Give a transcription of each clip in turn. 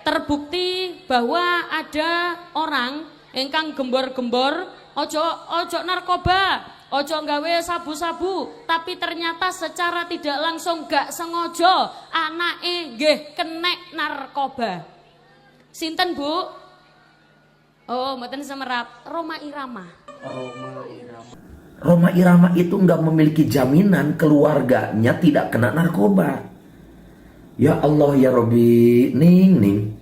Terbukti bahwa ada orang ingkang gembor-gembor ojo narkoba, ojo nggawe sabu-sabu, tapi ternyata secara tidak langsung gak sengaja anake nggih kenek narkoba. Sinten, Bu? Oh, mboten semerap. Roma Irama. Roma Irama itu nggak memiliki jaminan keluarganya tidak kena narkoba. Ya Allah ya Robbi, ning.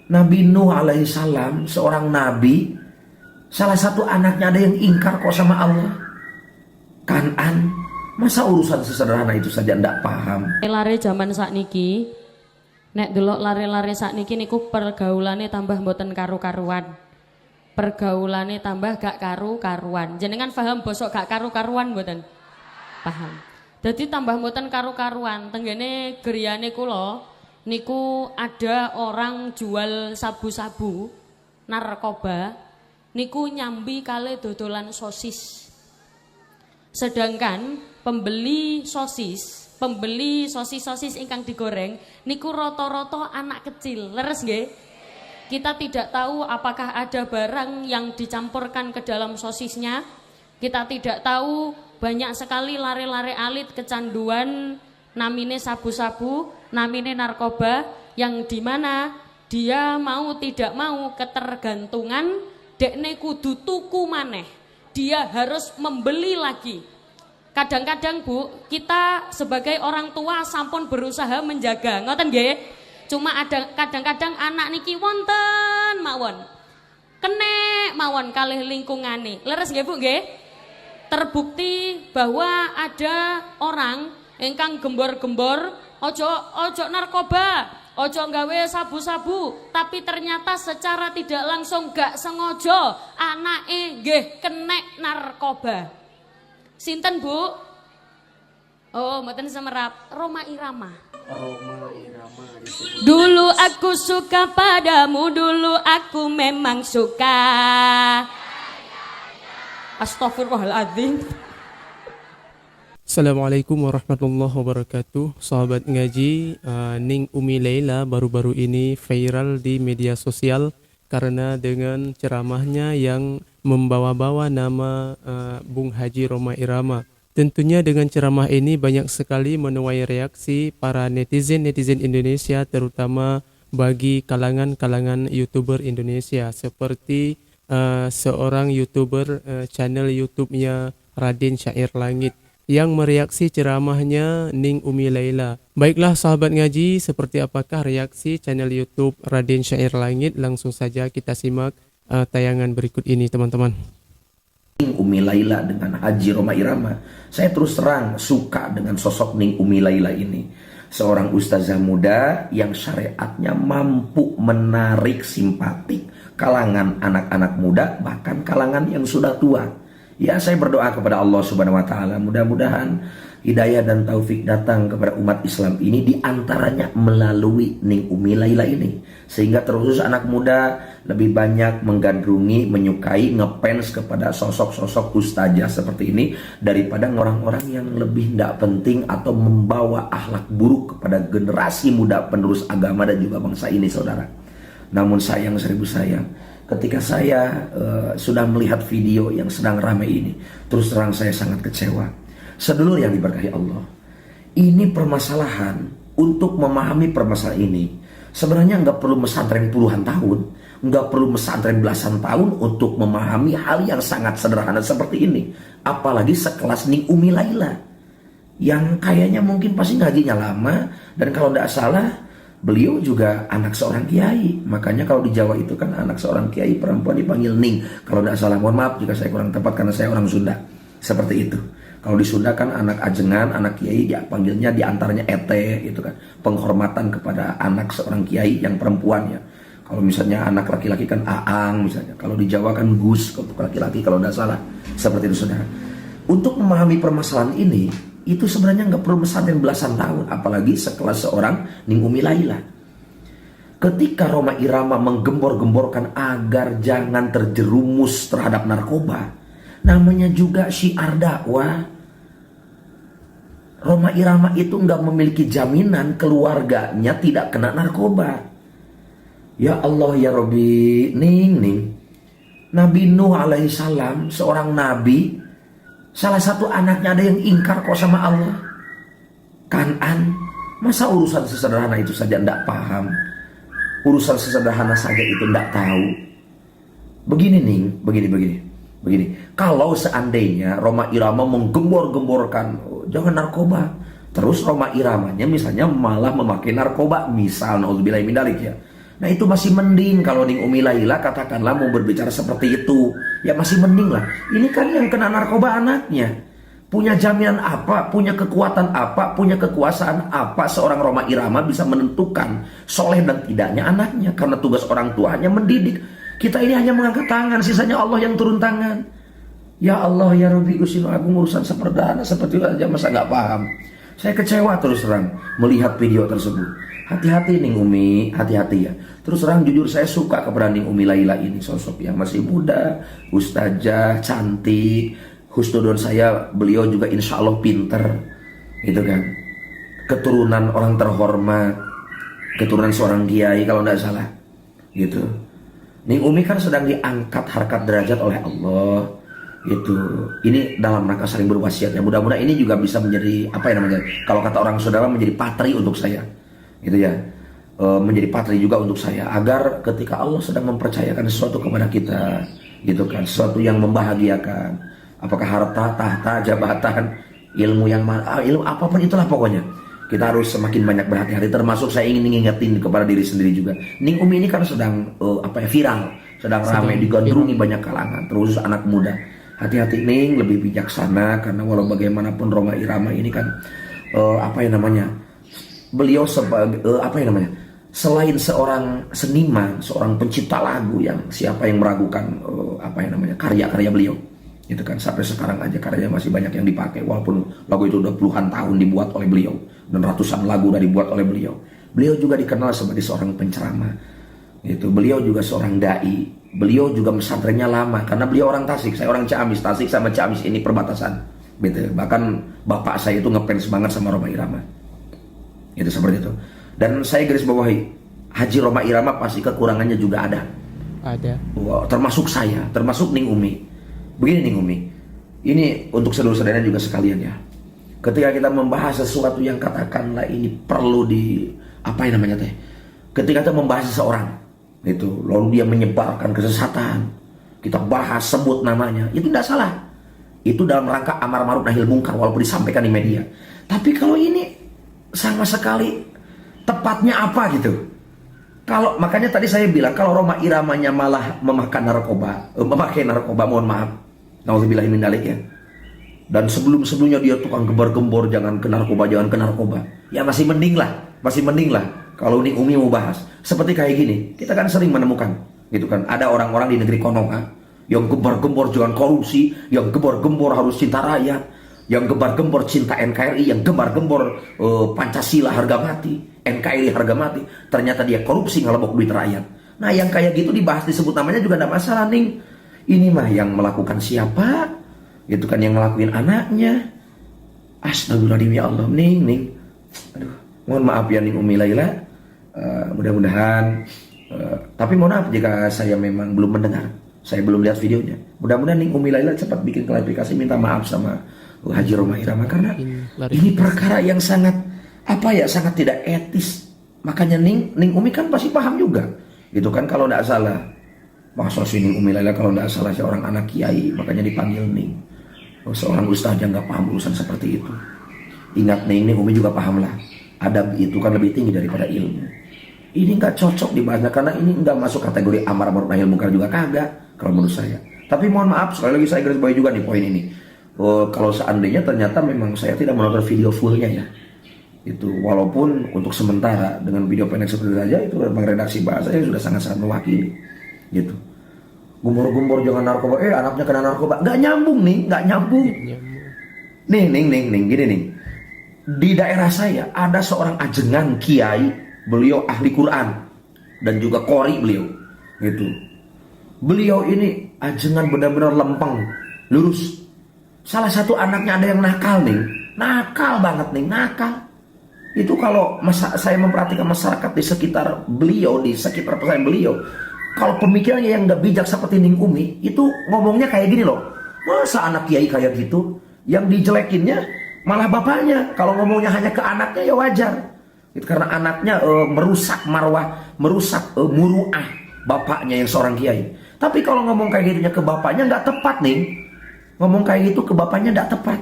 Nabi Nuh alaihissalam, seorang nabi, salah satu anaknya ada yang ingkar kok sama Allah. Kanan, masa urusan sesederhana itu saja ndak paham. Lare zaman sakniki, nek delok lare-lare sakniki niku pergaulane tambah mboten karu-karuan. Pergaulane tambah gak karu-karuan. Jenengan paham bosok gak karu-karuan mboten? Paham. Jadi tambah mboten karu-karuan. Tenggene griyane kula niku ada orang jual sabu-sabu, narkoba, niku nyambi kali dodolan sosis. Sedangkan pembeli sosis ingkang digoreng niku rata-rata anak kecil. Leres nggih? Kita tidak tahu apakah ada barang yang dicampurkan ke dalam sosisnya. Kita tidak tahu, banyak sekali lare-lare alit kecanduan namine sabu-sabu, namine narkoba, yang dimana dia mau tidak mau ketergantungan, dekne kudu tuku maneh, dia harus membeli lagi. Kadang-kadang Bu, kita sebagai orang tua sampun berusaha menjaga, ngoten nggih? Cuma ada kadang-kadang anak niki wonten mawon, kenek mawon kalih lingkungane. Leres nggih Bu nggih? Terbukti bahwa ada orang ingkang gembor-gembor ojo narkoba, ojo nggawe sabu-sabu, tapi ternyata secara tidak langsung gak sengaja anake nggih kenek narkoba. Sinten, Bu? Oh, mboten semerap. Roma Irama. Dulu aku suka padamu, dulu aku memang suka. Astagfirullahaladzim. Assalamualaikum warahmatullahi wabarakatuh. Sahabat ngaji, Ning Umi Laila baru-baru ini viral di media sosial karena dengan ceramahnya yang membawa-bawa nama Bung Haji Roma Irama. Tentunya dengan ceramah ini banyak sekali menuai reaksi para netizen Indonesia, terutama bagi kalangan YouTuber Indonesia, seperti seorang YouTuber channel YouTube-nya Raden Syair Langit yang mereaksi ceramahnya Ning Umi Laila. Baiklah sahabat ngaji, seperti apakah reaksi channel YouTube Raden Syair Langit? Langsung saja kita simak tayangan berikut ini, teman-teman. Ning Umi Laila dengan Haji Roma Irama, saya terus terang suka dengan sosok Ning Umi Laila ini. Seorang ustazah muda yang syariatnya mampu menarik simpatik kalangan anak-anak muda, bahkan kalangan yang sudah tua. Ya, saya berdoa kepada Allah Subhanahu wa taala, mudah-mudahan hidayah dan taufik datang kepada umat Islam ini, diantaranya melalui Ning Umi Laila ini, sehingga terus anak muda lebih banyak menggandrungi, menyukai, ngefans kepada sosok-sosok ustazah seperti ini daripada orang-orang yang lebih tidak penting atau membawa akhlak buruk kepada generasi muda penerus agama dan juga bangsa ini, saudara. Namun sayang, seribu sayang, ketika saya sudah melihat video yang sedang ramai ini, terus terang saya sangat kecewa. Sedulur yang diberkahi Allah, ini permasalahan, untuk memahami permasalahan ini sebenarnya nggak perlu pesantren puluhan tahun, nggak perlu pesantren belasan tahun untuk memahami hal yang sangat sederhana seperti ini. Apalagi sekelas Ning Umi Laila yang kayaknya mungkin pasti ngajinya lama, dan kalau tidak salah beliau juga anak seorang kiai. Makanya kalau di Jawa itu kan anak seorang kiai perempuan dipanggil Ning. Kalau tidak salah, mohon maaf jika saya kurang tepat karena saya orang Sunda. Seperti itu. Kalau di Sunda kan anak ajengan, anak kiai dia panggilnya diantaranya ete, itu kan penghormatan kepada anak seorang kiai yang perempuan ya. Kalau misalnya anak laki-laki kan aang misalnya. Kalau di Jawa kan gus untuk laki-laki kalau tidak salah. Seperti itu, saudara. Untuk memahami permasalahan ini, itu sebenarnya nggak perlu pesantren belasan tahun, apalagi sekelas seorang Ning Umi Laila. Ketika Roma Irama menggembor-gemborkan agar jangan terjerumus terhadap narkoba, namanya juga syiar dakwah. Roma Irama itu nggak memiliki jaminan keluarganya tidak kena narkoba. Ya Allah ya Rabbi, Ning. Nabi Nuh alaihi salam, seorang nabi, salah satu anaknya ada yang ingkar kok sama Allah. Kanan, masa urusan sesederhana itu saja ndak paham? Urusan sesederhana saja itu ndak tahu. Begini Ning, begini. Kalau seandainya Roma Irama menggembor-gemborkan, oh, jangan narkoba, terus Roma Iramanya misalnya malah memakai narkoba, misal, naudzubillahi min dzalik ya. Nah itu masih mending. Kalau Ning Umi Laila katakanlah mau berbicara seperti itu, ya masih mending lah. Ini kan yang kena narkoba anaknya. Punya jaminan apa, punya kekuatan apa, punya kekuasaan apa seorang Roma Irama bisa menentukan soleh dan tidaknya anaknya. Karena tugas orang tuanya mendidik. Kita ini hanya mengangkat tangan, sisanya Allah yang turun tangan. Ya Allah ya Rabbi Gusti Agung, urusan sederhana seperti itu aja masa nggak paham. Saya kecewa terus terang melihat video tersebut. Hati-hati Ning Umi, hati-hati ya. Terus terang jujur saya suka kepada Ning Umi Laila ini, sosok yang masih muda, ustazah, cantik. Husnudon saya, beliau juga insya Allah pinter, gitu kan. Keturunan orang terhormat, keturunan seorang kiai kalau tidak salah, gitu. Ning Umi kan sedang diangkat harkat derajat oleh Allah, gitu. Ini dalam rangka saling berwasiat ya. Mudah-mudahan ini juga bisa menjadi apa ya namanya? Kalau kata orang saudara menjadi patri untuk saya, gitu ya. Menjadi patri juga untuk saya agar ketika Allah sedang mempercayakan sesuatu kepada kita, gitu kan, sesuatu yang membahagiakan. Apakah harta, tahta, jabatan, ilmu yang mana, ilmu apapun itulah pokoknya. Kita harus semakin banyak berhati-hati. Termasuk saya ingin ngingetin kepada diri sendiri juga. Ning Umi ini kan sedang viral, sedang ramai digandrungi banyak kalangan, terus anak muda. Hati-hati Ning, lebih bijaksana karena walau bagaimanapun Roma Irama ini kan beliau sebagai selain seorang seniman, seorang pencipta lagu yang siapa yang meragukan karya-karya beliau. Itu kan sampai sekarang aja karyanya masih banyak yang dipakai walaupun lagu itu udah puluhan tahun dibuat oleh beliau dan ratusan lagu udah dibuat oleh beliau. Beliau juga dikenal sebagai seorang penceramah. Itu beliau juga seorang dai. Beliau juga pesantrennya lama karena beliau orang Tasik, saya orang Ciamis. Tasik sama Ciamis ini perbatasan. Gitu. Bahkan bapak saya itu ngefans banget sama Roma Irama. Itu seperti itu. Dan saya garis bawahi, Haji Roma Irama pasti kekurangannya juga ada. Ada. Wow, termasuk saya, termasuk Ning Umi. Begini Ning Umi, ini untuk saudara-saudara juga sekalian ya. Ketika kita membahas sesuatu yang katakanlah ini perlu ketika kita membahas seseorang, itu lalu dia menyebarkan kesesatan, kita bahas sebut namanya, itu tidak salah. Itu dalam rangka amar ma'ruf nahi munkar walaupun disampaikan di media. Tapi kalau ini sama sekali tepatnya apa gitu? Makanya tadi saya bilang kalau Roma Iramanya malah memakai narkoba, mohon maaf, nauzubillahi min dzalik ya. Dan sebelumnya dia tukang gembar-gembor jangan ke narkoba. Ya masih mending lah kalau Ning Umi mau bahas. Seperti kayak gini, kita kan sering menemukan, gitu kan. Ada orang-orang di negeri Konoha yang gembar-gembor jangan korupsi, yang gembar-gembor harus cinta rakyat, yang gembar-gembor cinta NKRI, yang gembar-gembor Pancasila harga mati, NKRI harga mati, ternyata dia korupsi ngelebok duit rakyat. Nah yang kayak gitu dibahas disebut namanya juga tidak masalah Ning. Ini mah yang melakukan siapa? Itu kan yang ngelakuin anaknya. Astagfirullahaladzim ya Allah Ning. Aduh, mohon maaf ya Ning Umi Laila. Mudah-mudahan tapi mohon maaf jika saya memang belum mendengar, saya belum lihat videonya. Mudah-mudahan Ning Umi Laila cepat bikin klarifikasi, minta maaf sama Haji Roma Irama karena ini perkara yang sangat sangat tidak etis. Makanya Ning Umi kan pasti paham juga. Gitu kan kalau tidak salah. Masa si Ning Umi Laila kalau tidak salah seorang anak kiai makanya dipanggil Ning. Seorang ustaz yang nggak paham urusan seperti itu. Ingat Ning Umi juga paham lah. Adab itu kan lebih tinggi daripada ilmu. Ini nggak cocok dibahas karena ini nggak masuk kategori amar ma'ruf nahi munkar juga kagak kalau menurut saya. Tapi mohon maaf sekali lagi saya garis bawahi juga nih poin ini. Kalau seandainya ternyata memang saya tidak menonton video fullnya ya. Itu walaupun untuk sementara dengan video pendek seperti itu saja itu memang redaksi bahasanya sudah sangat-sangat mewakili. Gitu. Gembor-gembor jangan narkoba, anaknya kena narkoba. Nggak nyambung nih, nggak nyambung. Ning, gini nih. Di daerah saya ada seorang ajengan kiai, beliau ahli Quran dan juga qori beliau. Gitu. Beliau ini ajengan benar-benar lempeng, lurus. Salah satu anaknya ada yang nakal nih, nakal banget nih, nakal. Itu kalau saya memperhatikan masyarakat di sekitar beliau, di sekitar pesantren beliau, kalau pemikirannya yang nggak bijak seperti Ning Umi, itu ngomongnya kayak gini loh. Masa anak kiai kayak gitu? Yang dijelekinnya malah bapaknya. Kalau ngomongnya hanya ke anaknya ya wajar. Itu karena anaknya merusak marwah, merusak muruah bapaknya yang seorang kiai. Tapi kalau ngomong kayak gitunya ke bapaknya nggak tepat nih. Ngomong kayak gitu ke bapaknya nggak tepat.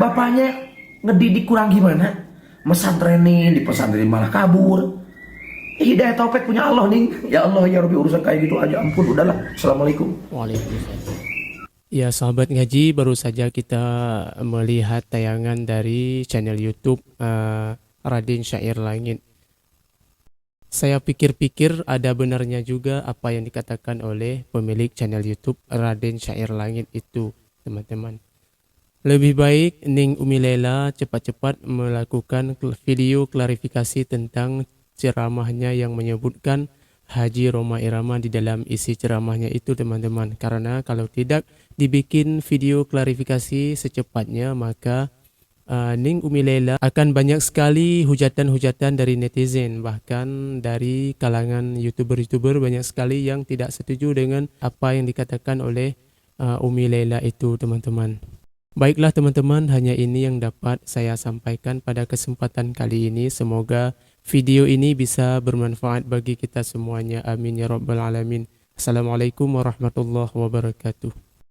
Bapaknya ngedidik kurang gimana? Mesantrenin, di pesantren malah kabur. Hidayah taufik punya Allah nih. Ya Allah ya Rabbi, urusan kayak gitu aja ampun, udahlah. Assalamualaikum. Waalaikumsalam. Ya sahabat ngaji, baru saja kita melihat tayangan dari channel YouTube Raden Syair Langit. Saya pikir-pikir ada benarnya juga apa yang dikatakan oleh pemilik channel YouTube Raden Syair Langit itu, teman-teman. Lebih baik Ning Umi Laila cepat-cepat melakukan video klarifikasi tentang ceramahnya yang menyebutkan Haji Rhoma Irama di dalam isi ceramahnya itu, teman-teman. Karena kalau tidak dibikin video klarifikasi secepatnya, maka Ning Umi Laila akan banyak sekali hujatan-hujatan dari netizen, bahkan dari kalangan YouTuber-YouTuber banyak sekali yang tidak setuju dengan apa yang dikatakan oleh Umi Laila itu, teman-teman. Baiklah teman-teman, hanya ini yang dapat saya sampaikan pada kesempatan kali ini. Semoga video ini bisa bermanfaat bagi kita semuanya. Amin ya rabbal alamin. Assalamualaikum warahmatullahi wabarakatuh.